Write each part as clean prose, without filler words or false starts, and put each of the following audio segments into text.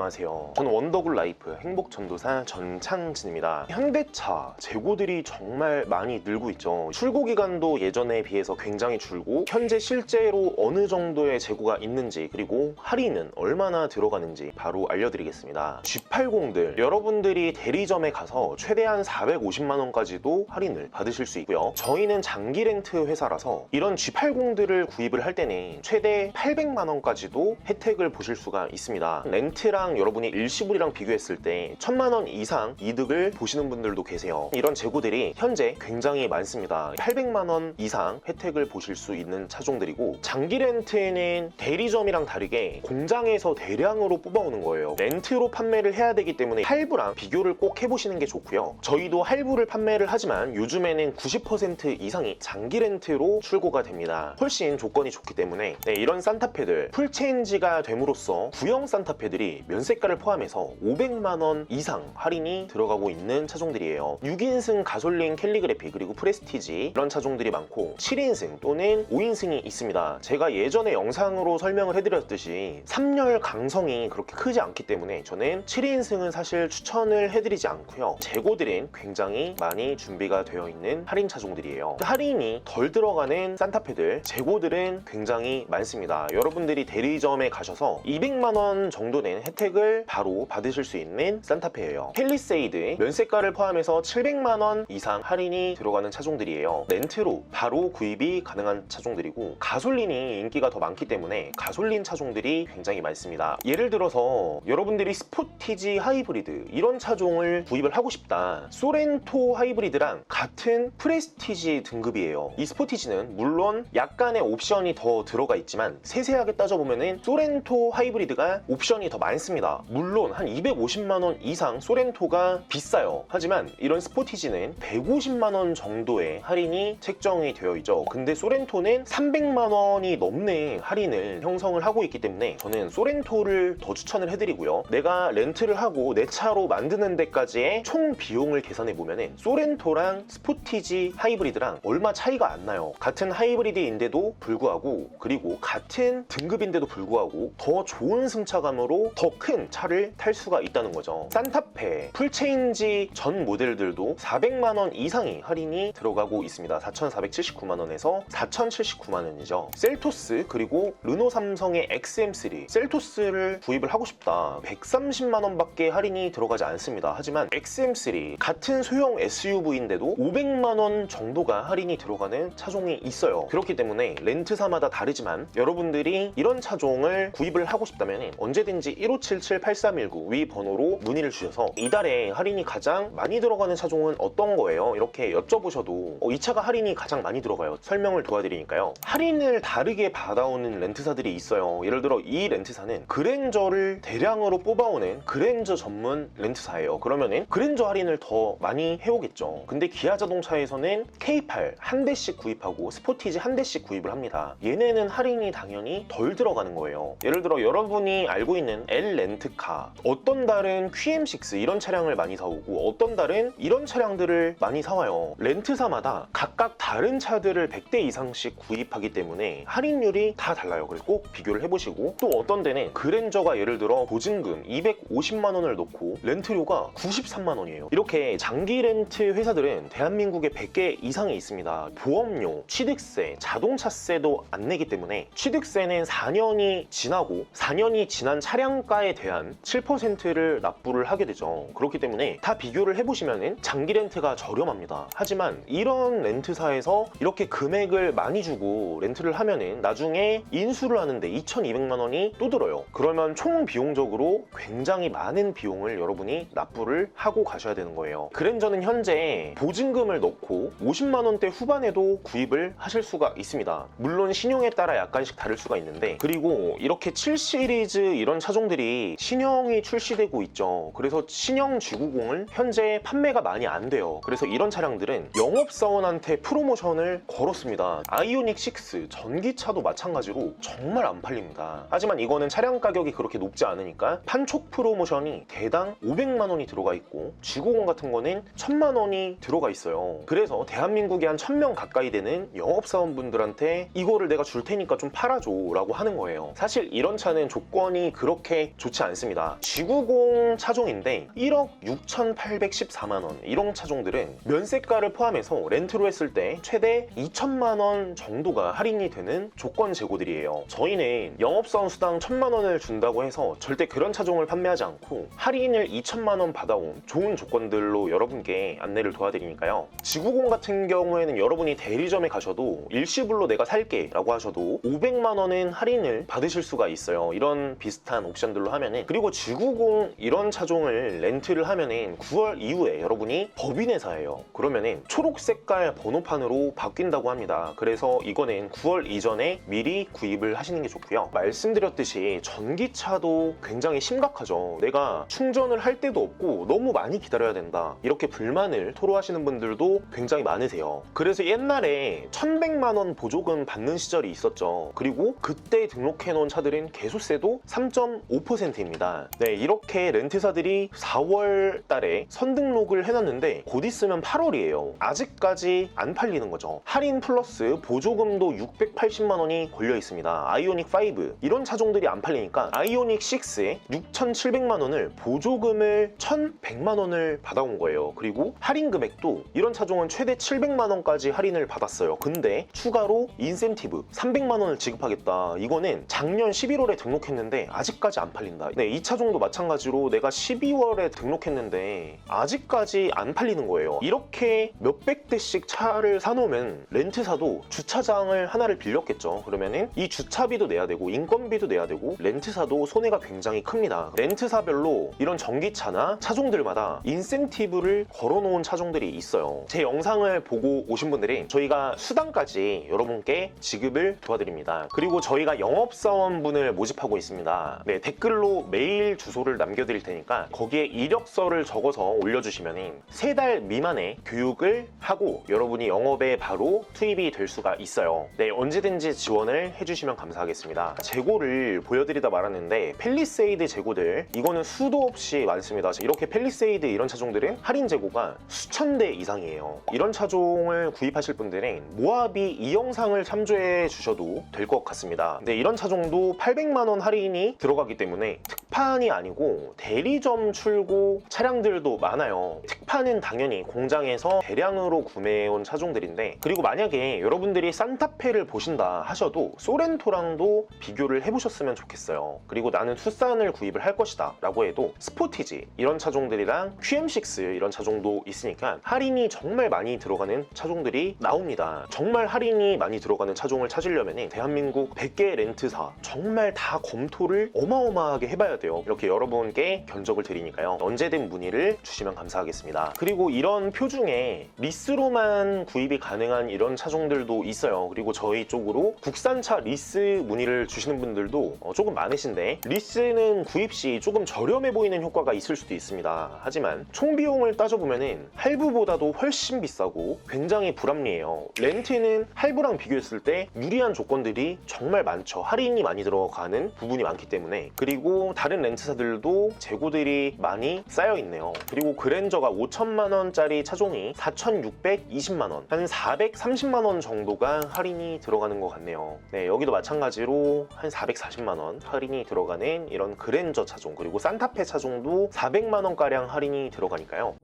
안녕하세요. 저는 원더굴 라이프 행복전도사 전창진입니다. 현대차 재고들이 정말 많이 늘고 있죠. 출고 기간도 예전에 비해서 굉장히 줄고 현재 실제로 어느 정도의 재고가 있는지 그리고 할인은 얼마나 들어가는지 바로 알려드리겠습니다. G80들 여러분들이 대리점에 가서 최대한 450만원까지도 할인을 받으실 수 있고요. 저희는 장기 렌트 회사라서 이런 G80들을 구입을 할 때는 최대 800만원까지도 혜택을 보실 수가 있습니다. 렌트랑 여러분이 일시불이랑 비교했을 때 1000만원 이상 이득을 보시는 분들도 계세요. 이런 재고들이 현재 굉장히 많습니다. 800만원 이상 혜택을 보실 수 있는 차종들이고, 장기 렌트에는 대리점이랑 다르게 공장에서 대량으로 뽑아오는 거예요. 렌트로 판매를 해야 되기 때문에 할부랑 비교를 꼭 해보시는 게 좋고요. 저희도 할부를 판매를 하지만 요즘에는 90% 이상이 장기 렌트로 출고가 됩니다. 훨씬 조건이 좋기 때문에 이런 산타페들 풀체인지가 됨으로써 구형 산타페들이 면세가를 포함해서 500만원 이상 할인이 들어가고 있는 차종들이에요. 6인승 가솔린 캘리그래피 그리고 프레스티지 이런 차종들이 많고 7인승 또는 5인승이 있습니다. 제가 예전에 영상으로 설명을 해드렸듯이 3열 강성이 그렇게 크지 않기 때문에 저는 7인승은 사실 추천을 해드리지 않고요. 재고들은 굉장히 많이 준비가 되어 있는 할인 차종들이에요. 할인이 덜 들어가는 산타페들 재고들은 굉장히 많습니다. 여러분들이 대리점에 가셔서 200만원 정도 된 혜택을 바로 받으실 수 있는 산타페예요. 팰리세이드 면세가를 포함해서 700만원 이상 할인이 들어가는 차종들이에요. 렌트로 바로 구입이 가능한 차종들이고, 가솔린이 인기가 더 많기 때문에 가솔린 차종들이 굉장히 많습니다. 예를 들어서 여러분들이 스포티지 하이브리드 이런 차종을 구입을 하고 싶다. 소렌토 하이브리드랑 같은 프레스티지 등급이에요. 이 스포티지는 물론 약간의 옵션이 더 들어가 있지만 세세하게 따져보면은 소렌토 하이브리드가 옵션이 더 많습니다. 물론 한 250만원 이상 소렌토가 비싸요. 하지만 이런 스포티지는 150만원 정도의 할인이 책정이 되어 있죠. 근데 소렌토는 300만원이 넘는 할인을 형성을 하고 있기 때문에 저는 소렌토를 더 추천을 해드리고요. 내가 렌트를 하고 내 차로 만드는 데까지의 총 비용을 계산해 보면은 소렌토랑 스포티지 하이브리드랑 얼마 차이가 안 나요. 같은 하이브리드인데도 불구하고, 그리고 같은 등급인데도 불구하고 더 좋은 승차감으로 더 큰 차를 탈 수가 있다는 거죠. 산타페 풀체인지 전 모델들도 400만원 이상의 할인이 들어가고 있습니다. 4,479만원에서 4,079만원이죠. 셀토스 그리고 르노 삼성의 XM3 셀토스를 구입을 하고 싶다. 130만원밖에 할인이 들어가지 않습니다. 하지만 XM3 같은 소형 SUV인데도 500만원 정도가 할인이 들어가는 차종이 있어요. 그렇기 때문에 렌트사마다 다르지만 여러분들이 이런 차종을 구입을 하고 싶다면 언제든지 1577-8319 위 번호로 문의를 주셔서 이달에 할인이 가장 많이 들어가는 차종은 어떤 거예요? 이렇게 여쭤보셔도 이 차가 할인이 가장 많이 들어가요. 설명을 도와드리니까요. 할인을 다르게 받아오는 렌트사들이 있어요. 예를 들어 이 렌트사는 그랜저를 대량으로 뽑아오는 그랜저 전문 렌트사예요. 그러면은 그랜저 할인을 더 많이 해오겠죠. 근데 기아자동차에서는 K8 한 대씩 구입하고 스포티지 한 대씩 구입을 합니다. 얘네는 할인이 당연히 덜 들어가는 거예요. 예를 들어 여러분이 알고 있는 L 렌트카, 어떤 달은 QM6 이런 차량을 많이 사오고 어떤 달은 이런 차량들을 많이 사와요. 렌트사마다 각각 다른 차들을 100대 이상씩 구입하기 때문에 할인율이 다 달라요. 그래서 꼭 비교를 해보시고, 또 어떤 데는 그랜저가 예를 들어 보증금 250만원을 넣고 렌트료가 93만원이에요. 이렇게 장기 렌트 회사들은 대한민국에 100개 이상이 있습니다. 보험료, 취득세, 자동차세도 안 내기 때문에 취득세는 4년이 지나고 4년이 지난 차량가에 대한 7%를 납부를 하게 되죠. 그렇기 때문에 다 비교를 해보시면 장기 렌트가 저렴합니다. 하지만 이런 렌트사에서 이렇게 금액을 많이 주고 렌트를 하면은 나중에 인수를 하는데 2,200만원이 또 들어요. 그러면 총 비용적으로 굉장히 많은 비용을 여러분이 납부를 하고 가셔야 되는 거예요. 그랜저는 현재 보증금을 넣고 50만원대 후반에도 구입을 하실 수가 있습니다. 물론 신용에 따라 약간씩 다를 수가 있는데, 그리고 이렇게 7시리즈 이런 차종들이 신형이 출시되고 있죠. 그래서 신형 G90을 현재 판매가 많이 안 돼요. 그래서 이런 차량들은 영업사원한테 프로모션을 걸었습니다. 아이오닉 6 전기차도 마찬가지로 정말 안 팔립니다. 하지만 이거는 차량 가격이 그렇게 높지 않으니까 판촉 프로모션이 대당 500만원이 들어가 있고 G90 같은 거는 1000만원이 들어가 있어요. 그래서 대한민국에 한 1000명 가까이 되는 영업사원분들한테 이거를 내가 줄 테니까 좀 팔아줘 라고 하는 거예요. 사실 이런 차는 조건이 그렇게 좋지 좋지 않습니다. G90 차종인데 1억 6,814만원 이런 차종들은 면세가를 포함해서 렌트로 했을 때 최대 2천만원 정도가 할인이 되는 조건 재고들이에요. 저희는 영업사원 수당 1,000만원을 준다고 해서 절대 그런 차종을 판매하지 않고 할인을 2천만원 받아온 좋은 조건들로 여러분께 안내를 도와드리니까요. G90 같은 경우에는 여러분이 대리점에 가셔도 일시불로 내가 살게 라고 하셔도 500만원은 할인을 받으실 수가 있어요. 이런 비슷한 옵션들로 하면은. 그리고 G90 이런 차종을 렌트를 하면은 9월 이후에 여러분이 법인회사예요. 그러면은 초록 색깔 번호판으로 바뀐다고 합니다. 그래서 이거는 9월 이전에 미리 구입을 하시는 게 좋고요. 말씀드렸듯이 전기차도 굉장히 심각하죠. 내가 충전을 할 데도 없고 너무 많이 기다려야 된다, 이렇게 불만을 토로하시는 분들도 굉장히 많으세요. 그래서 옛날에 1,100만원 보조금 받는 시절이 있었죠. 그리고 그때 등록해 놓은 차들은 개소세도 3.5%입니다. 네, 이렇게 렌트사들이 4월 달에 선등록을 해놨는데 곧 있으면 8월이에요. 아직까지 안 팔리는 거죠. 할인 플러스 보조금도 680만원이 걸려 있습니다. 아이오닉 5 이런 차종들이 안 팔리니까 아이오닉 6에 6,700만원을 보조금을 1,100만원을 받아온 거예요. 그리고 할인 금액도 이런 차종은 최대 700만원까지 할인을 받았어요. 근데 추가로 인센티브 300만원을 지급하겠다. 이거는 작년 11월에 등록했는데 아직까지 안 팔린다. 네, 이 차종도 마찬가지로 내가 12월에 등록했는데 아직까지 안 팔리는 거예요. 이렇게 몇백 대씩 차를 사놓으면 렌트사도 주차장을 하나를 빌렸겠죠. 그러면은 이 주차비도 내야 되고 인건비도 내야 되고 렌트사도 손해가 굉장히 큽니다. 렌트사별로 이런 전기차나 차종들마다 인센티브를 걸어놓은 차종들이 있어요. 제 영상을 보고 오신 분들이 저희가 수당까지 여러분께 지급을 도와드립니다. 그리고 저희가 영업사원분을 모집하고 있습니다. 네, 댓글로 메일 주소를 남겨드릴 테니까 거기에 이력서를 적어서 올려주시면 3달 미만의 교육을 하고 여러분이 영업에 바로 투입이 될 수가 있어요. 네, 언제든지 지원을 해주시면 감사하겠습니다. 재고를 보여드리다 말았는데 팰리세이드 재고들, 이거는 수도 없이 많습니다. 이렇게 팰리세이드 이런 차종들은 할인 재고가 수천 대 이상이에요. 이런 차종을 구입하실 분들은 모하비 이 영상을 참조해 주셔도 될 것 같습니다. 근데 이런 차종도 800만원 할인이 들어가기 때문에 특판이 아니고 대리점 출고 차량들도 많아요. 특판은 당연히 공장에서 대량으로 구매해온 차종들인데, 그리고 만약에 여러분들이 산타페를 보신다 하셔도 소렌토랑도 비교를 해보셨으면 좋겠어요. 그리고 나는 투싼을 구입을 할 것이다 라고 해도 스포티지 이런 차종들이랑 QM6 이런 차종도 있으니까 할인이 정말 많이 들어가는 차종들이 나옵니다. 정말 할인이 많이 들어가는 차종을 찾으려면 대한민국 100개 렌트사 정말 다 검토를 어마어마하게 해봐야 돼요. 이렇게 여러분께 견적을 드리니까요. 언제든 문의를 주시면 감사하겠습니다. 그리고 이런 표 중에 리스로만 구입이 가능한 이런 차종들도 있어요. 그리고 저희 쪽으로 국산차 리스 문의를 주시는 분들도 조금 많으신데, 리스는 구입 시 조금 저렴해 보이는 효과가 있을 수도 있습니다. 하지만 총비용을 따져보면 할부보다도 훨씬 비싸고 굉장히 불합리해요. 렌트는 할부랑 비교했을 때 유리한 조건들이 정말 많죠. 할인이 많이 들어가는 부분이 많기 때문에. 그리고 다른 렌트사들도 재고들이 많이 쌓여 있네요. 그리고 그랜저가 5천만원짜리 차종이 4,620만원, 한 430만원 정도가 할인이 들어가는 것 같네요. 네, 여기도 마찬가지로 한 440만원 할인이 들어가는 이런 그랜저 차종, 그리고 산타페 차종도 400만원가량 할인이 들어가니까요.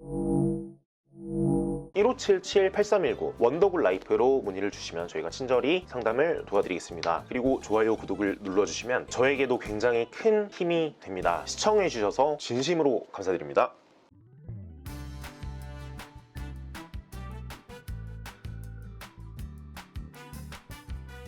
1577-8319 원더굴 라이프로 문의를 주시면 저희가 친절히 상담을 도와드리겠습니다. 그리고 좋아요, 구독을 눌러주시면 저에게도 굉장히 큰 힘이 됩니다. 시청해주셔서 진심으로 감사드립니다.